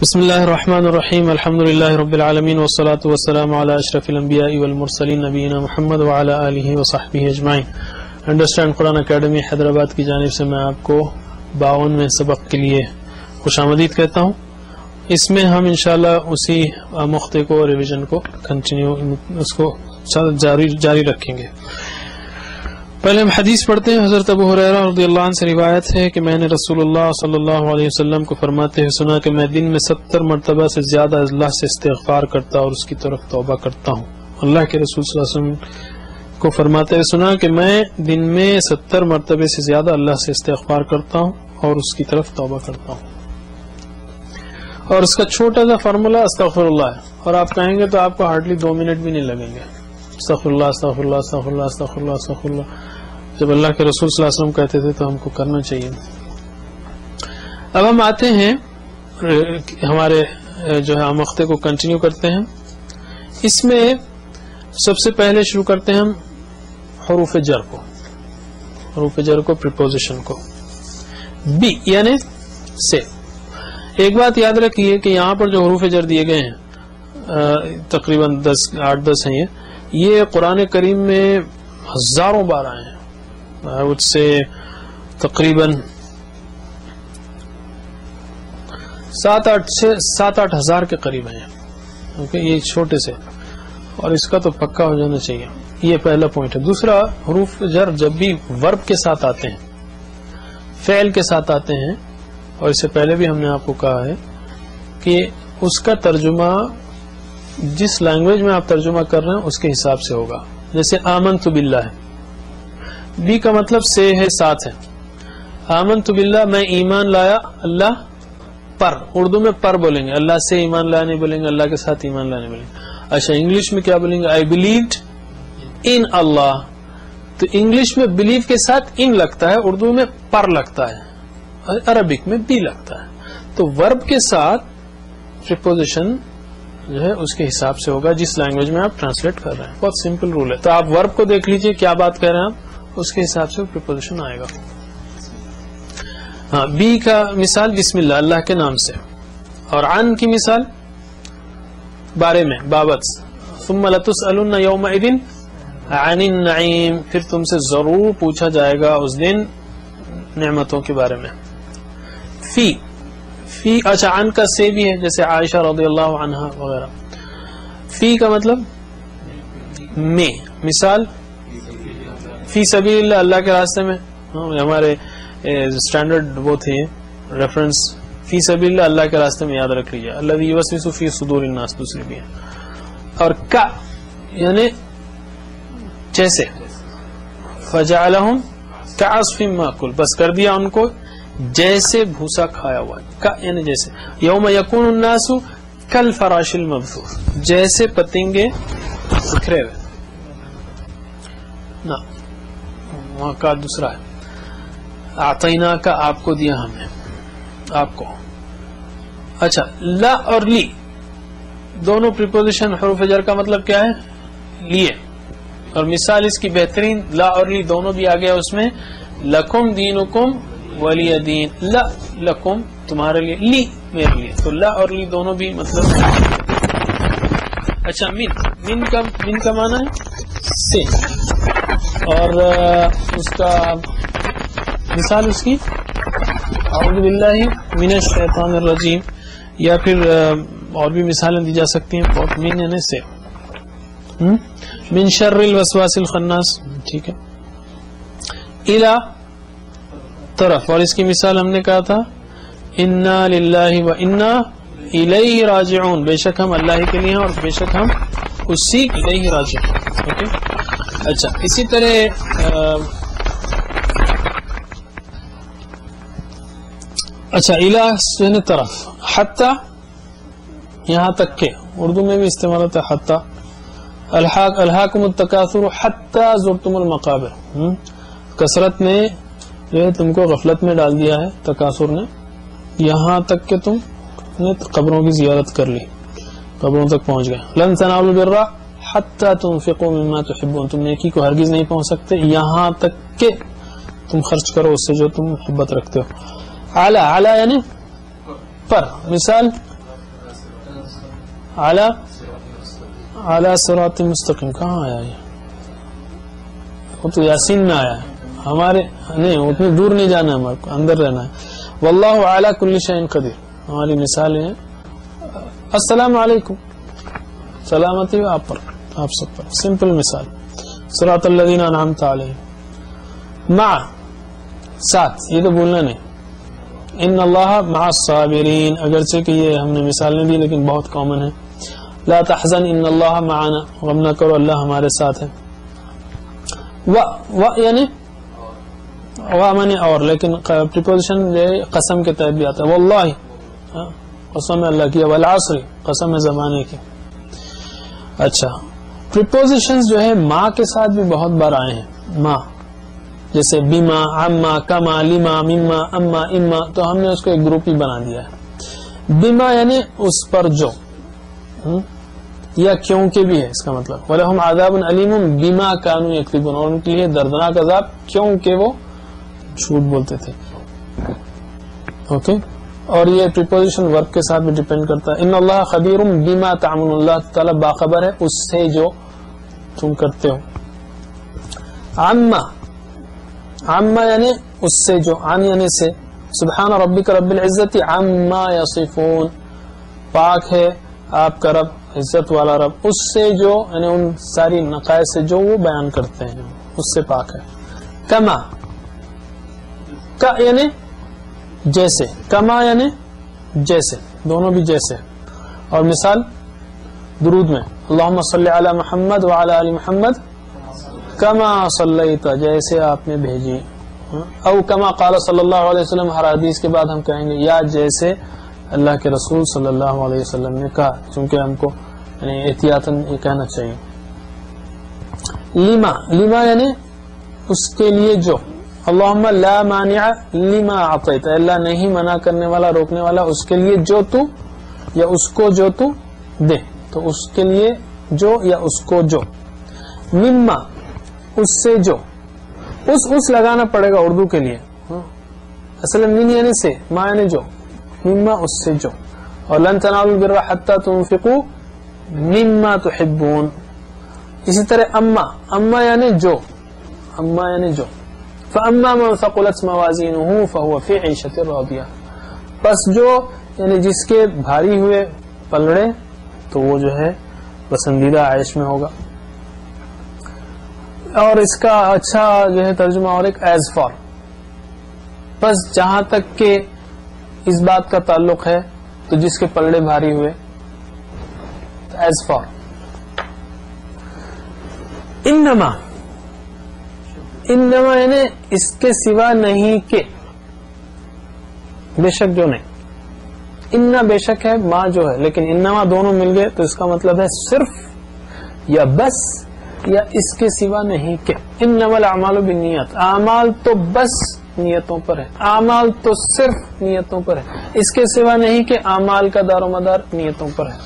بسم اللہ الرحمن الرحیم الحمد للہ رب العالمین والصلاة والسلام علی اشرف الانبیاء والمرسلین نبینا محمد وعلی آلہ وصحبہ اجمعین۔ انڈرسٹینڈ قرآن اکیڈمی حیدرآباد کی جانب سے میں آپ کو 52ویں سبق کے لیے خوش آمدید کہتا ہوں۔ اس میں ہم انشاءاللہ اسی مخطے کو ریویژن کو کنٹینیو اس کو جاری رکھیں گے۔ پہلے ہم حدیث پڑھتے ہیں۔ حضرت ابو ہریرہ رضی اللہ عنہ سے روایت ہے کہ میں نے رسول اللہ صلی اللہ علیہ وسلم کو فرماتے ہوئے سنا کہ میں دن میں 70 مرتبہ سے زیادہ اللہ سے استغفار کرتا اور اس کی طرف توبہ کرتا ہوں۔ اللہ کے رسول صلی اللہ علیہ وسلم کو فرماتے ہوئے سنا کہ میں دن میں 70 مرتبہ سے زیادہ اللہ سے استغفار کرتا ہوں اور اس کی طرف توبہ کرتا ہوں۔ اور اس کا چھوٹا سا فارمولہ استغفر اللہ ہے، اور آپ کہیں گے تو آپ کو ہارڈلی 2 منٹ بھی نہیں لگیں گے۔ استغفر اللہ استغفر اللہ استغفر اللہ استغفر اللہ استغفر اللہ، جب اللہ کے رسول صلی اللہ علیہ وسلم کہتے تھے تو ہم کو کرنا چاہیے۔ اب ہم آتے ہیں ہمارے جو ہے مخطے کو کنٹینیو کرتے ہیں۔ اس میں سب سے پہلے شروع کرتے ہیں ہم حروف جر کو، حروف جر کو، پریپوزیشن کو۔ بی یعنی سے۔ ایک بات یاد رکھیے کہ یہاں پر جو حروف جر دیے گئے ہیں تقریباً 8-10 ہیں، یہ قرآن کریم میں ہزاروں بار آئے ہیں۔ اس سے تقریباً 7-8 ہزار کے قریب ہیں، اوکے، یہ چھوٹے سے، اور اس کا تو پکا ہو جانا چاہیے۔ یہ پہلا پوائنٹ ہے۔ دوسرا، حروف جر جب بھی ورب کے ساتھ آتے ہیں، فعل کے ساتھ آتے ہیں، اور اس سے پہلے بھی ہم نے آپ کو کہا ہے کہ اس کا ترجمہ جس لینگویج میں آپ ترجمہ کر رہے ہیں اس کے حساب سے ہوگا۔ جیسے آمنت باللہ ہے، بی کا مطلب سے ہے، ساتھ ہے۔ آمنت باللہ، میں ایمان لایا اللہ پر، اردو میں پر بولیں گے، اللہ سے ایمان لایا نہیں بولیں گے، اللہ کے ساتھ ایمان لایا نہیں بولیں گے۔ اچھا، انگلش میں کیا بولیں گے؟ آئی بلیوڈ ان اللہ، تو انگلش میں بلیو کے ساتھ ان لگتا ہے، اردو میں پر لگتا ہے، عربک میں بی لگتا ہے۔ تو ورب کے ساتھ پریپوزیشن جو ہے اس کے حساب سے ہوگا جس لینگویج میں آپ ٹرانسلیٹ کر رہے ہیں۔ بہت سمپل رول ہے۔ تو آپ ورب کو دیکھ لیجئے کیا بات کہہ رہے ہیں آپ، اس کے حساب سے پریپوزیشن آئے گا۔ ہاں، بی کا مثال بسم اللہ، اللہ کے نام سے، اور عن کی مثال بارے میں، بابت، ثم لتسألن یومئذ عن النعیم، پھر تم سے ضرور پوچھا جائے گا اس دن نعمتوں کے بارے میں۔ فی اچھا، عن کا سے بھی ہے، جیسے عائشہ رضی اللہ عنہا وغیرہ۔ فی کا مطلب میں، مثال فی سبیل اللہ، اللہ کے راستے میں۔ ہمارے اسٹینڈرڈ وہ تھے ریفرنس، فی سبیل اللہ، اللہ کے راستے میں، یاد رکھ لیجیے۔ الذی یوسوس فی صدور الناس دوسری بھی ہے۔ اور کا یعنی جیسے، فجعلہم کعصف مأکول، بس کر دیا ان کو جیسے بھوسا کھایا ہوا ہے۔ کا یعنی جیسے، یوم یکون الناس کالفراش المبثوث، جیسے پتنگے بکھرے ہوئے نا، وہاں کا دوسرا ہے۔ اعطینا کا، آپ کو دیا ہم نے، آپ کو۔ اچھا، لا اور لی دونوں پریپوزیشن حروف جر کا مطلب کیا ہے؟ لیے، اور مثال اس کی بہترین، لا اور لی دونوں بھی آ گیا اس میں۔ لکم دینکم ولی دین، لا لکم تمہارے لیے، لی میرے لیے، تو لا اور لی دونوں بھی مطلب۔ اچھا، من کا معنی ہے سے، اور اس کا مثال اس کی اعوذ باللہ من الشیطان الرجیم، یا پھر اور بھی مثالیں دی جا سکتی ہیں بہت۔ من یعنی سے، من شر الوسواس الخناس، ٹھیک ہے۔ الی طرف، اور اس کی مثال ہم نے کہا تھا انا للہ و انا الیہ راجعون، بے شک ہم اللہ کے لیے ہیں اور بے شک ہم اسی الیہ راجعون، اوکے۔ اچھا، اسی طرح اچھا، الہ یعنی طرف، حتی یہاں تک کہ، اردو میں بھی استعمال ہوتا ہے حتی۔ الہاکم التکاثر حتی زرتم المقابر، کثرت نے جو ہے تم کو غفلت میں ڈال دیا ہے، تکاثر نے، یہاں تک کہ تم نے قبروں کی زیارت کر لی، قبروں تک پہنچ گئے۔ لن تنالوا البر حتی تنفقوا مما تحبون، تم نیکی کو ہرگز نہیں پہنچ سکتے یہاں تک کہ تم خرچ کرو اس سے جو تم محبت رکھتے ہو۔ اعلی، اعلی یعنی پر، مثال اعلی صراط مستقیم کہاں آیا یہ؟ وہ تو یاسین میں آیا ہے. ہمارے نہیں اتنی دور نہیں جانا ہے، ہمارے کو اندر رہنا ہے. واللہ علی کل شیء قدیر ہماری مثالیں ہیں. السلام علیکم، سلامتی آپ پر، آپ سب پر. سمپل مثال. صراط الذین انعمت علیہم، مع ساتھ، یہ تو بولنا نہیں. ان اللہ مع الصابرین، اگرچہ کہ یہ ہم نے مثالیں دی لیکن بہت کامن ہے. لا تحزن ان اللہ معنا، غم نہ کرو اللہ ہمارے ساتھ ہے. یعنی وامن اور، لیکن پریپوزیشن قسم کے تحت بھی آتا ہے. واللہ قسم اللہ کی، والعصر قسم زمانے کی. اچھا پریپوزیشنز جو ہے ماں کے ساتھ بھی بہت بار آئے ہیں. ماں جیسے بیما، عما، کما، لما، مما، اما، اما، تو ہم نے اس کو ایک گروپ ہی بنا دیا ہے. بیما یعنی اس پر جو، یا کیونکہ بھی ہے اس کا مطلب. وَلَهُمْ عَذَابٌ أَلِيمٌ بِمَا كَانُوا يَكْذِبُونَ، اور ان کے لیے دردناک عذاب کیونکہ وہ جھوٹ بولتے تھے. اوکے، اور یہ پریپوزیشن ورب کے ساتھ بھی ڈیپینڈ کرتا ہے. ان اللہ خبیر بما تعملون، اللہ تعالیٰ باخبر ہے اس سے جو تم کرتے ہو. عما، عما یعنی اس سے جو، عن یعنی سے. سبحان ربک رب العزت عما یصفون، پاک ہے آپ کا رب، عزت والا رب، اس سے جو یعنی ان ساری نقائص سے جو وہ بیان کرتے ہیں اس سے پاک ہے. کما، کا یعنی جیسے، کما یعنی جیسے، دونوں بھی جیسے. اور مثال درود میں اللہم صلی علی محمد وعلی آل محمد کما صلیت، جیسے آپ نے بھیجی. او کما قال صلی اللہ علیہ وسلم، ہر حدیث کے بعد ہم کہیں گے یا جیسے اللہ کے رسول صلی اللہ علیہ وسلم نے کہا، چونکہ ہم کو یعنی احتیاطاً یہ کہنا چاہیے. لما، لما یعنی اس کے لیے جو. اللہم لا مانع لما اعطیت، اللہ نہیں منع کرنے والا، روکنے والا اس کے لیے جو تو، یا اس کو جو تو دے، تو اس کے لیے جو یا اس کو جو. مما، اس سے جو، اس لگانا پڑے گا اردو کے لیے. اصل من یعنی سے، ما یعنی جو، مما اس سے جو. اور لن تنالوا البر حتى تنفقوا مما تحبون. اسی طرح اما، اما یعنی جو، اما یعنی جو. فاما من ثقلت موازینہ فهو فی عیشۃ راضیہ، پس جو یعنی جس کے بھاری ہوئے پلڑے تو وہ جو ہے پسندیدہ عیش میں ہوگا. اور اس کا اچھا جو ہے ترجمہ اور ایک ایز فار، بس جہاں تک کہ اس بات کا تعلق ہے تو جس کے پلڑے بھاری ہوئے، ایز فار. انما، انما یعنی اس کے سوا نہیں کہ، بے شک جو نہیں. اننا بے شک ہے، ما جو ہے، لیکن انما دونوں مل گئے تو اس کا مطلب ہے صرف یا بس یا اس کے سوا نہیں کہ. انما الاعمال بالنیات، اعمال تو بس نیتوں پر ہے، اعمال تو صرف نیتوں پر ہے، اس کے سوا نہیں کہ اعمال کا دار و مدار نیتوں پر ہے.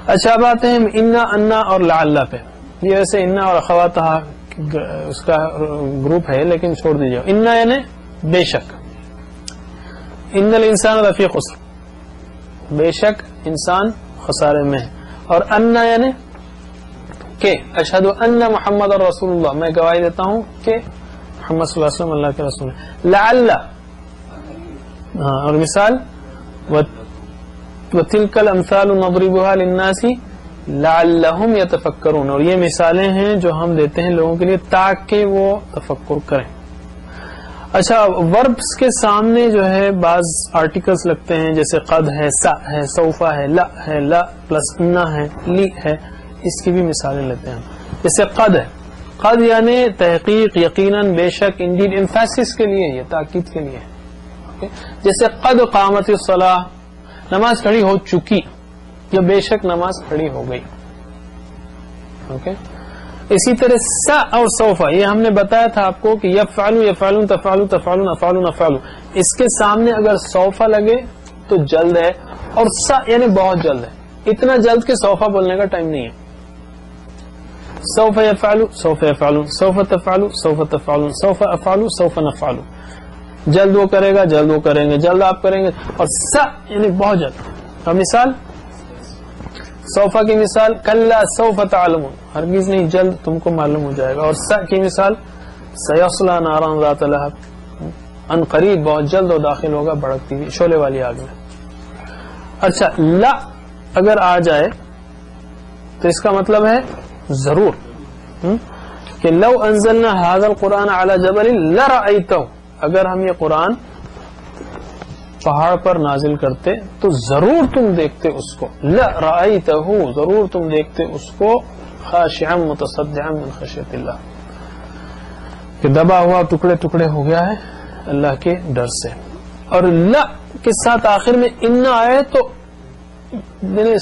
اچھا اب آتے ہیں انا، انا اور لعل پہ. یہ ویسے انا اور اخواتہا اس کا گروپ ہے لیکن چھوڑ دیجیے. انا یعنی بے شک، ان الانسان لفی خسر، بے شک انسان خسارے میں ہے. اور انا یعنی کہ اشہد ان محمد رسول اللہ، میں گواہی دیتا ہوں کہ محمد صلی اللہ علیہ وسلم اللہ کے رسول ہے. لعل، اور مثال وَتِلْكَ الْأَمْثَالُ نَضْرِبُهَا لِلنَّاسِ لَعَلَّهُمْ يَتَفَكَّرُونَ، اور یہ مثالیں ہیں جو ہم دیتے ہیں لوگوں کے لیے تاکہ وہ تفکر کریں. اچھا وربس کے سامنے جو ہے بعض آرٹیکلز لگتے ہیں، جیسے قد ہے، سا ہے، سوفا ہے، لا ہے، لا پلس انا ہے، لی ہے، اس کی بھی مثالیں لیتے ہیں. جیسے قد ہے، قد یعنی تحقیق، یقیناً، بے شک، انڈیڈ، امفیسس کے لیے، یہ تاکید کے لیے. جیسے قد قامت الصلاۃ، نماز کھڑی ہو چکی، یا بے شک نماز کھڑی ہو گئی. اوکے. اسی طرح سا اور سوفا، یہ ہم نے بتایا تھا آپ کو کہ یفعلوا، یفعلون، تفعلوا، تفعلون، افعلون، افعلوا، اس کے سامنے اگر سوفا لگے تو جلد ہے، اور سا یعنی بہت جلد ہے، اتنا جلد کہ سوفا بولنے کا ٹائم نہیں ہے. سوف یفعلوا، سوف یفعلون، سوف تفعلوا، سوف تفعلون، سوف افعلوا، سوف نفعلوا، جلد وہ کرے گا، جلد وہ کریں گے، جلد آپ کریں گے. اور سا یعنی بہت جلد. اور مثال سوفا کی مثال کلا سوف تعلمون، ہرگز نہیں جلد تم کو معلوم ہو جائے گا. اور س کی مثال سیصلی نارا ذات لہب، ان قریب بہت جلد وہ داخل ہوگا بھڑکتی ہوئی شعلے والی آگ میں. اچھا لا اگر آ جائے تو اس کا مطلب ہے ضرور، کہ لو انزلنا هذا القرآن على جبل لرأيته، اگر ہم یہ قرآن پہاڑ پر نازل کرتے تو ضرور تم دیکھتے اس کو، لرأيته ضرور تم دیکھتے اس کو، خاشعا متصدعا من خشیت اللہ، کہ دبا ہوا ٹکڑے ٹکڑے ہو گیا ہے اللہ کے ڈر سے. اور لا کے ساتھ آخر میں ان آئے تو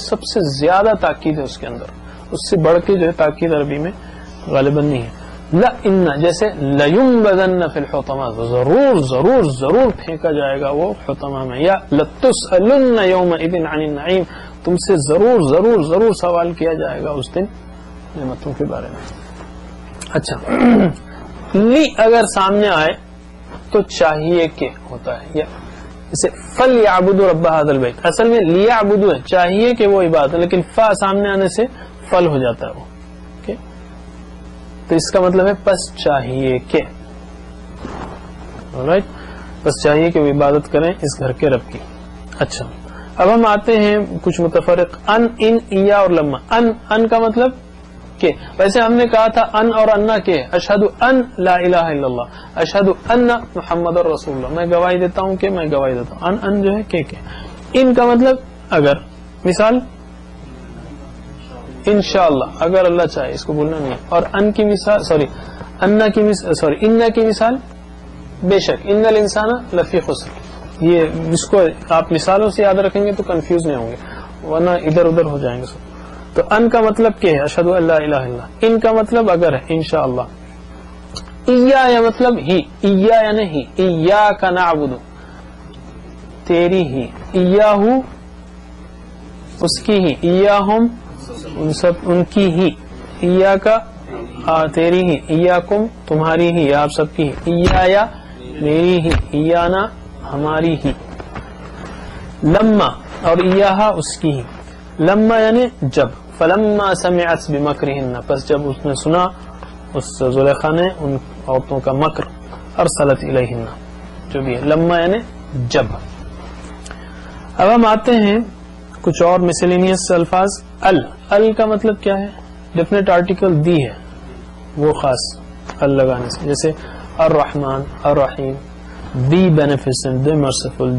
سب سے زیادہ تاکید ہے اس کے اندر، اس سے بڑھ کے جو ہے تاکید عربی میں غالباً نہیں ہے. لا ان جیسے لینبذن فی الحطمہ، ضرور ضرور ضرور پھینکا جائے گا وہ حطمہ میں. یا لتسألن یومئذ عن النعیم، تم سے ضرور ضرور ضرور سوال کیا جائے گا اس دن نعمتوں کے بارے میں. اچھا لی اگر سامنے آئے تو چاہیے کہ ہوتا ہے، یا جیسے فلیعبدوا رب ھذا البیت، اصل میں لیعبدوا ہے، چاہیے کہ وہ عبادت، لیکن فا سامنے آنے سے فل ہو جاتا ہے وہ. تو اس کا مطلب ہے پس چاہیے کہ، رائٹ، پس چاہیے کہ وہ عبادت کریں اس گھر کے رب کی. اچھا اب ہم آتے ہیں کچھ متفرق ان، ان، ایا اور لما. ان کا مطلب کہ، ویسے ہم نے کہا تھا ان اور انا کے، اشہد ان لا الہ الا اللہ، اشہد ان محمد رسول اللہ، میں گواہی دیتا ہوں کہ، میں گواہی دیتا ہوں. ان جو ہے کہ. ان کا مطلب اگر، مثال انشاءاللہ، اگر اللہ چاہے، اس کو بولنا نہیں. اور ان کی مثال، انا کی مثال، ان کی مثال بے شک، ان الانسان لفی خسر. یہ اس کو آپ مثالوں سے یاد رکھیں گے تو کنفیوز نہیں ہوں گے، ورنہ ادھر ادھر ہو جائیں گے سب. تو ان کا مطلب کیا ہے؟ اشہد ان لا الہ الا. ان کا مطلب اگر ہے انشاءاللہ. ایا یا مطلب ہی، ایا یعنی ہی، ایاک نعبد، تیری ہی، ایاہو اس کی ہی، ایاہم ان سب ان کی ہی، ایاک تیری ہی، ایاکم تمہاری ہی، آپ سب کی ہی، ایایا میری ہی، ایانا ہماری ہی. لما اور ایاہا اس کی ہی. لما یعنی جب، فلما سمعت بمکرہن، پس جب اس نے سنا اس زلیخا نے ان عورتوں کا مکر، ارسلت الیہن، جو بھی ہے لما یعنی جب. اب ہم آتے ہیں کچھ اور مسلینیس الفاظ. ال کا مطلب کیا ہے؟ ڈیفینیٹ آرٹیکل دی ہے وہ خاص ال لگانے سے، جیسے الرحمن، الرحیم، دی بینیفیسنٹ، دی مرسیفل،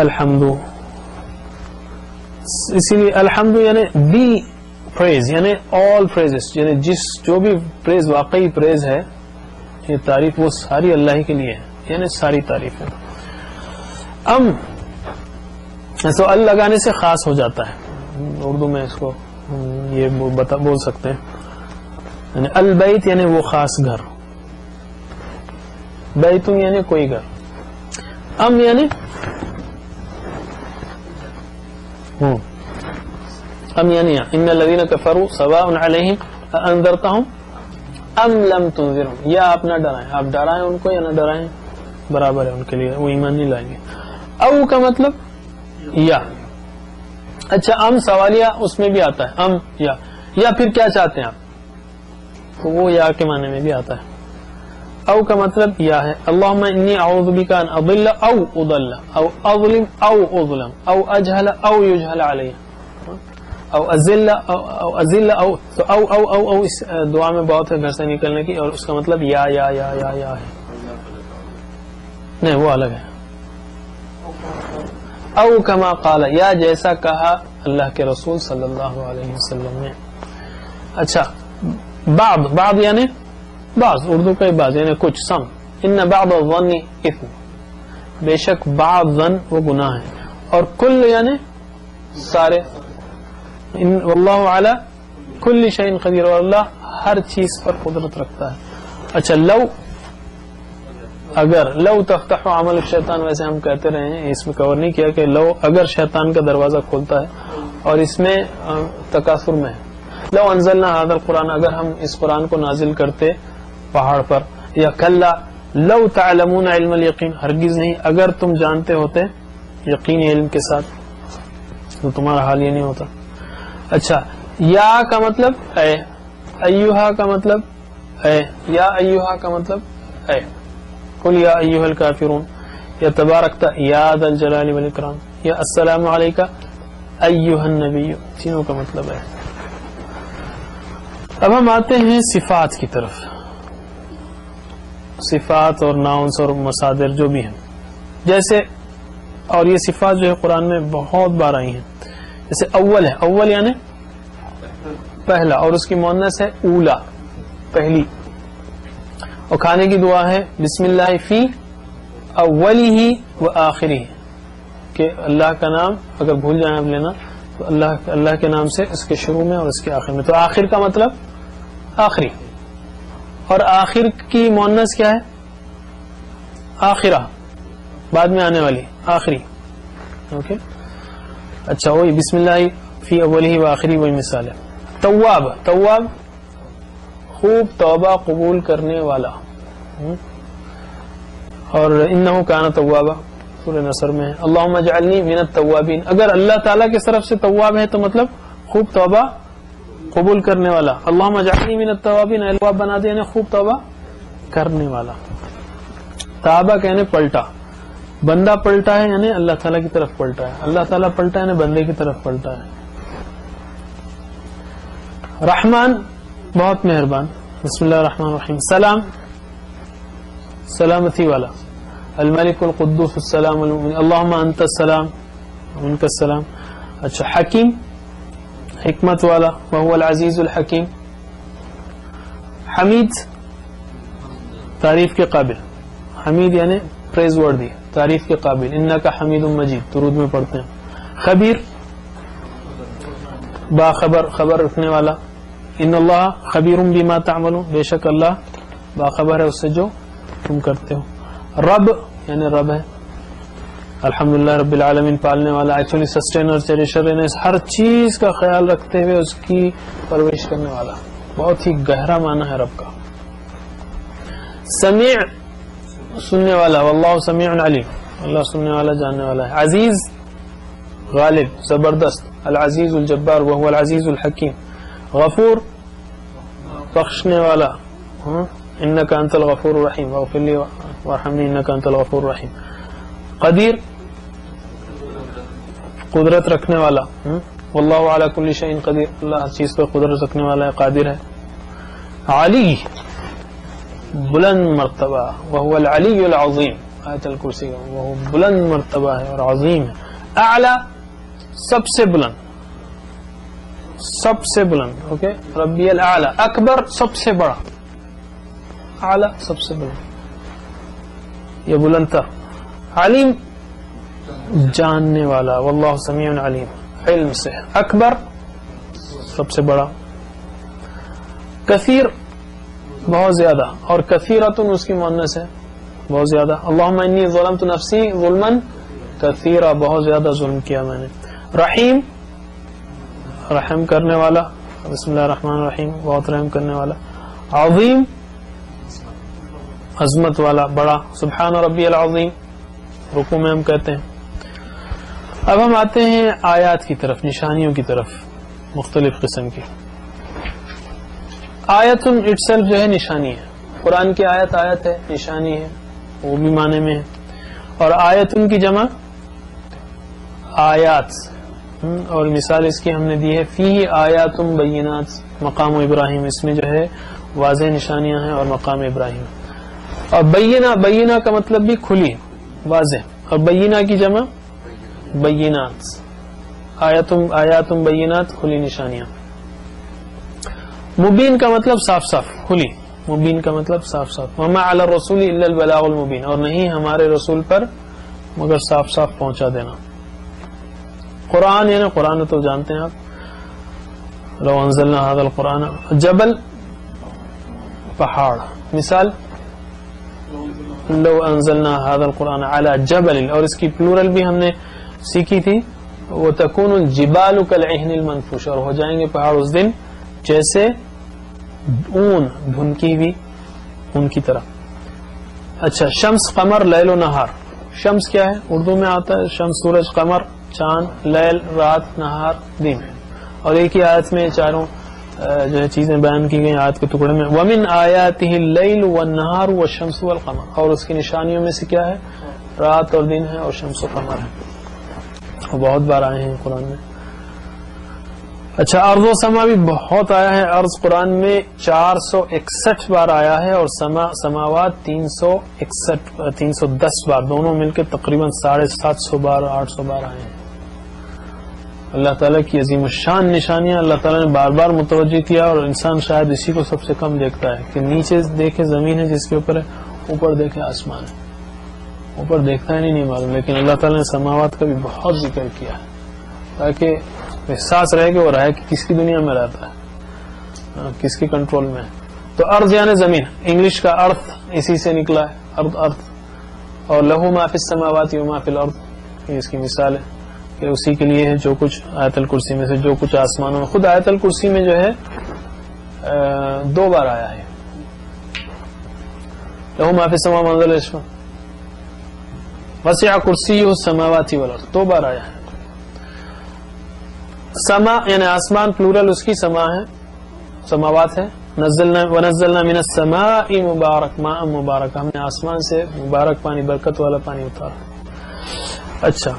الحمد. اسی لیے الحمد یعنی دی پریز، یعنی آل پریزز، یعنی جو بھی پریز واقعی پریز ہے، یہ تعریف وہ ساری اللہ ہی کے لیے ہے، یعنی ساری تعریف ہے. تو ال لگانے سے خاص ہو جاتا ہے. اردو میں اس کو یہ بول سکتے ہیں، یعنی البیت یعنی وہ خاص گھر، بیتن یعنی کوئی گھر. یعنی یعنی ان الذین کفروا سواء علیہم انذرتہم ام لم تنذرہم، یا آپ نہ ڈرائیں، آپ ڈرائیں ان کو یا نہ ڈرائیں برابر ہے ان کے لیے، وہ ایمان نہیں لائیں گے. او کا مطلب یا. اچھا سوالیہ اس میں بھی آتا ہے، یا پھر کیا چاہتے ہیں آپ، تو وہ یا کے معنی میں بھی آتا ہے. او کا مطلب یا ہے. اللہم انی اعوذ بک ان اضل او اضل او اظلم او اظلم او اجہل او یجہل علی او ازل او اس دعا میں بہت ہے گھر سے نکلنے کی، اور اس کا مطلب یا ہے. نہیں وہ الگ ہے. او کما قال، یا جیسا کہا اللہ کے رسول صلی اللہ علیہ وسلم نے. اچھا بعض یعنی بعض، اردو کا بعض یعنی کچھ، سم. ان بعض الظن اثم، بے شک بعض ظن وہ گناہ ہے. اور کل یعنی سارے. واللہ علی کل شیء قدیر، اور اللہ ہر چیز پر قدرت رکھتا ہے. اچھا لو تفتح عمل الشیطان، ویسے ہم کہتے رہے ہیں، اس میں کور نہیں کیا کہ لو اگر شیطان کا دروازہ کھولتا ہے، اور اس میں تکاثر میں ہے. لو انزلنا هذا القرآن، اگر ہم اس قرآن کو نازل کرتے پہاڑ پر. یا کلا لو تعلمون علم الیقین، ہرگز نہیں اگر تم جانتے ہوتے یقینی علم کے ساتھ. تو تمہارا حال یہ نہیں ہوتا. اچھا یا کا مطلب اے, ایھا کا مطلب اے, یا ایھا کا مطلب اے, قل یا ایھا الکافرون, یا تبارکت یا ذا الجلال والاکرام, یا السلام علیکہ ایھا النبی, تینوں کا مطلب ہے. اب ہم آتے ہیں صفات کی طرف. صفات اور ناؤنس اور مصادر جو بھی ہیں, جیسے اور یہ صفات جو ہے قرآن میں بہت بار آئی ہیں. جیسے اول ہے, اول یعنی پہلا, اور اس کی مؤنث ہے اولا, پہلی. اور کھانے کی دعا ہے بسم اللہ فی اولی و آخری, کہ اللہ کا نام اگر بھول جائیں اب لینا تو اللہ کے نام سے اس کے شروع میں اور اس کے آخر میں. تو آخر کا مطلب آخری, اور آخر کی مؤنث کیا ہے؟ آخرہ, بعد میں آنے والی, آخری. اوکے, اچھا وہی بسم اللہ فی اولی و آخری, وہی مثال ہے. تواب, تواب خوب توبہ قبول کرنے والا, اور انہ کان توابا سورہ نصر میں ہے. اللہم اجعلنی من التوابین, اگر اللہ تعالیٰ کی طرف سے تواب ہے تو مطلب خوب توبہ قبول کرنے والا. اللہم اجعلنی من التوابین, الواب بنا دے یعنی خوب توبہ کرنے والا. تابہ کہنے پلٹا, بندہ پلٹا ہے یعنی اللہ تعالیٰ کی طرف پلٹا ہے, اللہ تعالیٰ پلٹا ہے یعنی بندے کی طرف پلٹا ہے. رحمان بہت مہربان, بسم اللہ الرحمن الرحیم. سلام سلامتی والا. الملک القدوس السلام المؤمن, اللہم انت السلام منک السلام. اچھا حکیم حکمت والا, وہو العزیز الحکیم. حمید تعریف کے قابل, حمید یعنی پریز وردی, تعریف کے قابل. انکا حمید مجید درود میں پڑھتے ہیں. خبیر باخبر, خبر رکھنے والا. ان اللہ خبیر بما تعملون, بے شک اللہ باخبر ہے اس سے جو تم کرتے ہو. رب یعنی رب ہے. الحمدللہ رب العالمین, پالنے والا, ایکچولی سسٹینر, چیریشر, یعنی ہر چیز کا خیال رکھتے ہوئے اس کی پرورش کرنے والا. بہت ہی گہرا معنی ہے رب کا. سمیع سننے والا, واللہ سمیع علیم, اللہ سننے والا جاننے والا ہے. عزیز غالب زبردست, العزیز الجبار وهو العزیز الحکیم. غفور بخشنے والا, انک انت الغفور الرحیم, واغفر لی وارحمنی انک انت الغفور الرحیم. قدیر قدرت رکھنے والا, واللہ علی کل شیء قدیر, اللہ ہر چیز پر قدرت رکھنے والا ہے, قادر ہے. علی بلند مرتبہ, وهو العلی العظیم, آیت الکرسی کا وہ بلند مرتبہ ہے اور عظیم ہے. اعلی سب سے بلند, سب سے بلند. اوکے, ربی الاعلی. اکبر سب سے بڑا, اعلی سب سے بلند, یہ بلند تر. علیم جاننے والا, واللہ سمیع علیم, علم سے. اکبر سب سے بڑا. کثیر بہت زیادہ, اور کثیرتن اس کی مؤنث ہے, بہت زیادہ. اللہم انی ظلمت نفسی ظلما کثیرا, بہت زیادہ ظلم کیا میں نے. رحیم رحم کرنے والا, بسم اللہ الرحمن الرحیم, بہت رحم کرنے والا. عظیم عظمت والا, بڑا. سبحان ربی العظیم, رکوع میں ہم کہتے ہیں. اب ہم آتے ہیں آیات کی طرف, نشانیوں کی طرف, مختلف قسم کی. آیت اٹ سیلف جو ہے نشانی ہے. قرآن کی آیت آیت ہے, نشانی ہے, وہ بھی معنی میں ہے. اور آیت ان کی جمع آیات, اور مثال اس کی ہم نے دی ہے فیہ آیات بینات, مقام ابراہیم, اس میں جو ہے واضح نشانیاں ہیں, اور مقام ابراہیم. اور بینہ, بینہ کا مطلب بھی کھلی واضح, اور بینہ کی جمع بینات. آیات بینات کھلی نشانیاں. مبین کا مطلب صاف صاف کھلی, مبین کا مطلب صاف صاف. وما علی الرسول الا البلاغ المبین, اور نہیں ہمارے رسول پر مگر صاف صاف پہنچا دینا. قرآن یعنی قرآن تو جانتے ہیں آپ, لو انزلنا هذا القرآن. جبل پہاڑ, مثال لو انزلنا هذا القرآن على جبل, اور اس کی پلورل بھی ہم نے سیکھی تھی, وتكون الجبال كالعهن المنفوش, اور ہو جائیں گے پہاڑ اس دن جیسے اون دھنکی ہوئی اون کی طرح. اچھا شمس قمر لیل و نہار, شمس کیا ہے؟ اردو میں آتا ہے شمس سورج، قمر چاند، لیل رات، نہار دن. اور ایک ہی آیت میں چاروں جو ہے چیزیں بیان کی گئی آیت کے ٹکڑے میں. وَمِنْ آيَاتِهِ اللَّيْلُ وَالنَّهَارُ وَالشَّمْسُ وَالْقَمَرُ. اور اس کی نشانیوں میں سے کیا ہے؟ رات اور دن ہے اور شمس و قمر ہے. اور بہت بار آئے ہیں قرآن میں. اچھا، ارض و سما بھی بہت آیا ہے. ارض قرآن میں 461 بار آیا ہے اور سماوات 310 بار، دونوں مل کے تقریباً 750 بار 800 بار آئے ہیں. اللہ تعالیٰ کی عظیم الشان نشانیاں اللہ تعالیٰ نے بار بار متوجہ کیا، اور انسان شاید اسی کو سب سے کم دیکھتا ہے کہ نیچے دیکھے زمین ہے جس کے اوپر ہے، اوپر دیکھے آسمان ہے. اوپر دیکھتا ہے نہیں معلوم، لیکن اللہ تعالیٰ نے سماوات کا بھی بہت ذکر کیا ہے تاکہ احساس رہے کہ وہ رہے کہ کس کی دنیا میں رہتا ہے، کس کے کنٹرول میں ہے. تو ارض یعنی زمین، انگلش کا ارتھ اسی سے نکلا ہے، ارتھ. اور لہو ما فی السماوات و ما فی الارض، یہ اس کی مثال ہے کہ اسی کے لیے ہے جو کچھ آیت الکرسی میں سے جو کچھ آسمانوں میں. خود آیت الکرسی میں جو ہے 2 بار آیا ہے، لہو ما فی السماوات وسع کرسیہ السماوات والارض، 2 بار آیا ہے. سما یعنی آسمان پلورل اس کی سما ہے، سماوات ہے. ونزلنا من السماء مبارک ماء مبارک، ہم نے آسمان سے مبارک پانی، برکت والا پانی اتارا. اچھا،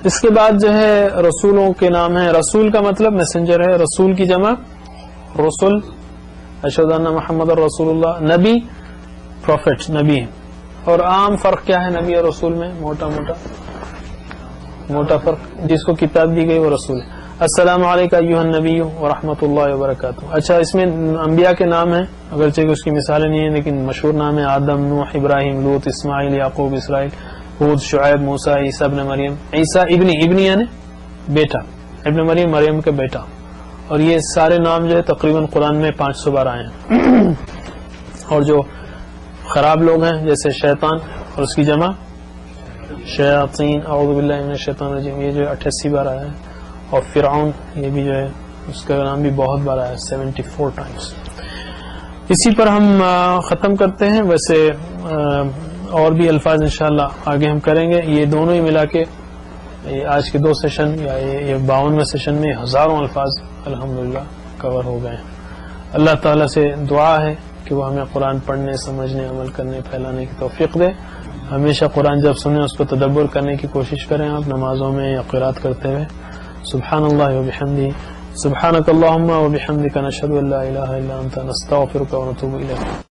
اس کے بعد جو ہے رسولوں کے نام ہیں. رسول کا مطلب میسنجر ہے، رسول کی جمع رسول، اشہد ان محمد رسول اللہ. نبی پروفٹ، نبی. اور عام فرق کیا ہے نبی اور رسول میں؟ موٹا فرق، جس کو کتاب دی گئی وہ رسول ہے. السلام علیکم ایھا النبی ورحمۃ اللہ وبرکاتہ. اچھا، اس میں انبیاء کے نام ہیں، اگرچہ کہ اس کی مثالیں نہیں ہیں لیکن مشہور نام ہے. آدم، نوح، ابراہیم، لوط، اسماعیل، یعقوب، اسرائیل، ہود، شعیب، موسیٰ، عیسیٰ ابن مریم. عیسیٰ ابن یعنی بیٹا، ابن مریم مریم کا بیٹا. اور یہ سارے نام جو ہے تقریباً قرآن میں 500 بار آئے ہیں. اور جو خراب لوگ ہیں جیسے شیطان اور اس کی جمع شیاطین، اعوذ باللہ من الشیطان الرجیم، یہ جو 88 بار آیا ہے. اور فرعون، یہ بھی جو ہے اس کا نام بھی بہت بار آیا ہے، 74 ٹائمز. اسی پر ہم ختم کرتے ہیں. ویسے اور بھی الفاظ انشاءاللہ آگے ہم کریں گے. یہ دونوں ہی ملا کے آج کے 2 سیشن یا یہ 52ویں سیشن میں ہزاروں الفاظ الحمدللہ کور ہو گئے ہیں. اللہ تعالیٰ سے دعا ہے کہ وہ ہمیں قرآن پڑھنے، سمجھنے، عمل کرنے، پھیلانے کی توفیق دے. ہمیشہ قرآن جب سنیں اس پر تدبر کرنے کی کوشش کریں آپ نمازوں میں یا قرات کرتے ہوئے. سبحان اللہ وبحمدہ، سبحانک اللہم وبحمدک، نشہد ان لا الہ الا انت، نستغفرک ونتوب الیک.